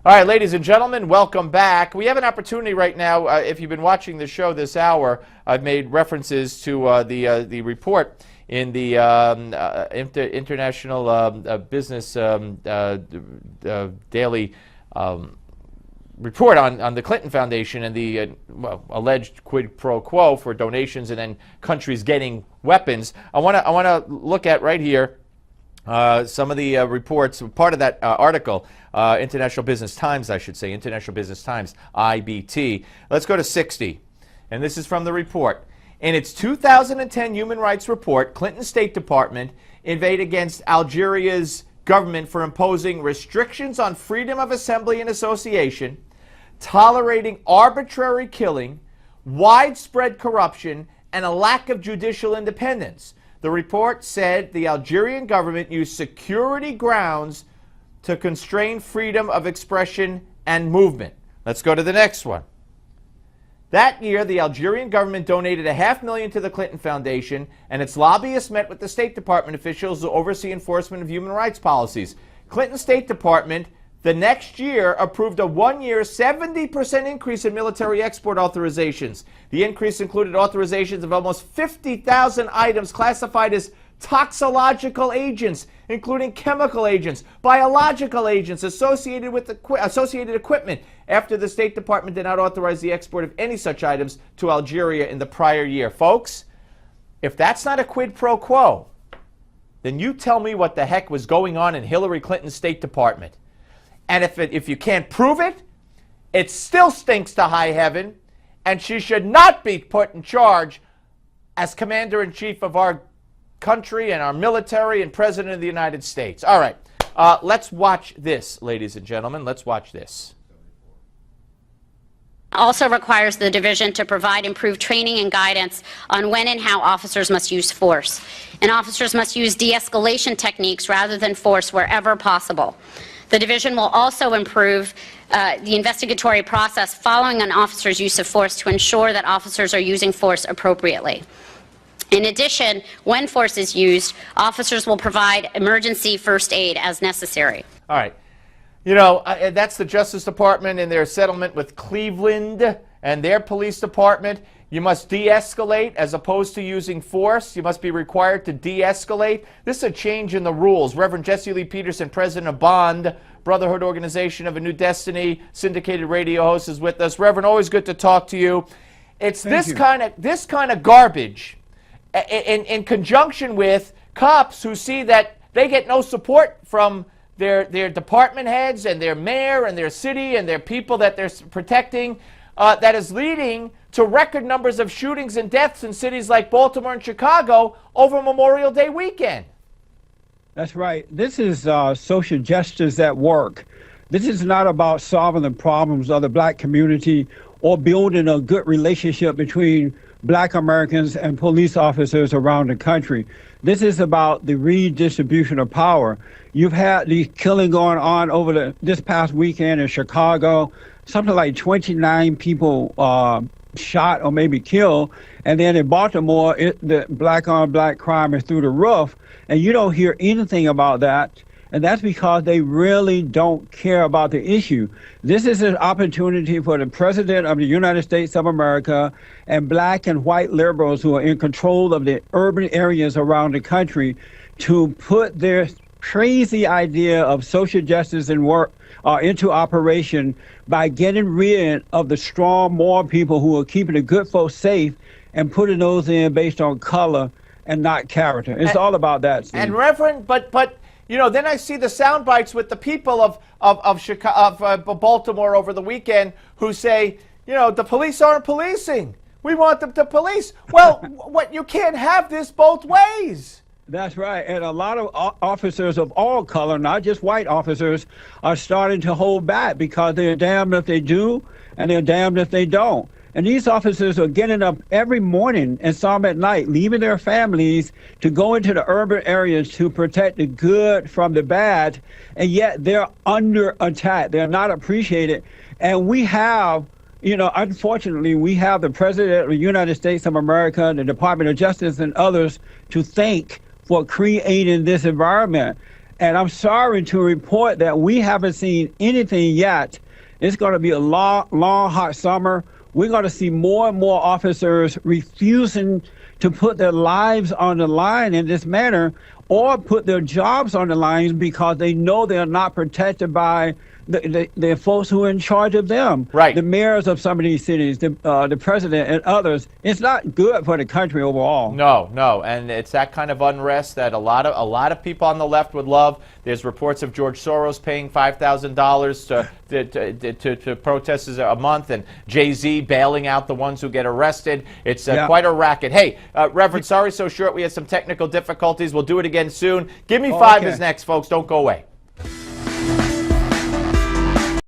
All right, ladies and gentlemen, welcome back. We have an opportunity right now. If you've been watching the show this hour, I've made references to the report in the International Business Daily report on the Clinton Foundation and the alleged quid pro quo for donations and then countries getting weapons. I want to look at right here some of the reports, part of that article, International Business Times, I should say, International Business Times, IBT. Let's go to 60, and this is from the report. In its 2010 Human Rights Report, Clinton State Department inveighed against Algeria's government for imposing restrictions on freedom of assembly and association, tolerating arbitrary killing, widespread corruption, and a lack of judicial independence. The report said the Algerian government used security grounds to constrain freedom of expression and movement. Let's go to the next one. That year, the Algerian government donated $500,000 to the Clinton Foundation, and its lobbyists met with the State Department officials who oversee enforcement of human rights policies. Clinton State Department, the next year, approved a one-year 70% increase in military export authorizations. The increase included authorizations of almost 50,000 items classified as toxicological agents, including chemical agents, biological agents, associated equipment, after the State Department did not authorize the export of any such items to Algeria in the prior year. Folks, if that's not a quid pro quo, then you tell me what the heck was going on in Hillary Clinton's State Department. And if you can't prove it, it still stinks to high heaven, and she should not be put in charge as Commander-in-Chief of our country and our military and President of the United States. All right, let's watch this, ladies and gentlemen. Let's watch this. Also requires the division to provide improved training and guidance on when and how officers must use force. And officers must use de-escalation techniques rather than force wherever possible. The division will also improve the investigatory process following an officer's use of force to ensure that officers are using force appropriately. In addition, when force is used, officers will provide emergency first aid as necessary. All right. You know, that's the Justice Department in their settlement with Cleveland and their police department. You must de-escalate as opposed to using force. You must be required to de-escalate. This is a change in the rules. Reverend Jesse Lee Peterson, president of BOND, Brotherhood Organization of a New Destiny, Syndicated Radio Host, is with us. Reverend, always good to talk to you. It's this kind of garbage in conjunction with cops who see that they get no support from their department heads and their mayor and their city and their people that they're protecting, that is leading to record numbers of shootings and deaths in cities like Baltimore and Chicago over Memorial Day weekend. That's right. This is social justice at work. This is not about solving the problems of the black community or building a good relationship between black Americans and police officers around the country. This is about the redistribution of power. You've had these killing going on over this past weekend in Chicago, something like 29 people shot or maybe killed. And then in Baltimore, the black-on-black crime is through the roof. And you don't hear anything about that. And that's because they really don't care about the issue. This is an opportunity for the President of the United States of America and black and white liberals who are in control of the urban areas around the country to put their crazy idea of social justice and work into operation by getting rid of the strong, moral people who are keeping the good folks safe and putting those in based on color and not character. It's all about that, Steve. And Reverend, but you know, then I see the sound bites with the people of Chicago, Baltimore over the weekend who say, you know, the police aren't policing. We want them to police. Well, what, you can't have this both ways. That's right. And a lot of officers of all color, not just white officers, are starting to hold back because they're damned if they do and they're damned if they don't. And these officers are getting up every morning and some at night, leaving their families to go into the urban areas to protect the good from the bad, and yet they're under attack. They're not appreciated. And we have, you know, unfortunately, we have the President of the United States of America, the Department of Justice, and others to thank for creating this environment. And I'm sorry to report that we haven't seen anything yet. It's going to be a long, hot summer. We're going to see more and more officers refusing to put their lives on the line in this manner, or put their jobs on the line because they know they're not protected by the folks who are in charge of them. Right. The mayors of some of these cities, the president and others. It's not good for the country overall. No, and it's that kind of unrest that a lot of people on the left would love. There's reports of George Soros paying $5,000 to protesters a month, and Jay-Z bailing out the ones who get arrested. It's quite a racket. Hey, Reverend, sorry so short. We had some technical difficulties. We'll do it again soon. Give Me Five is next, folks. Don't go away.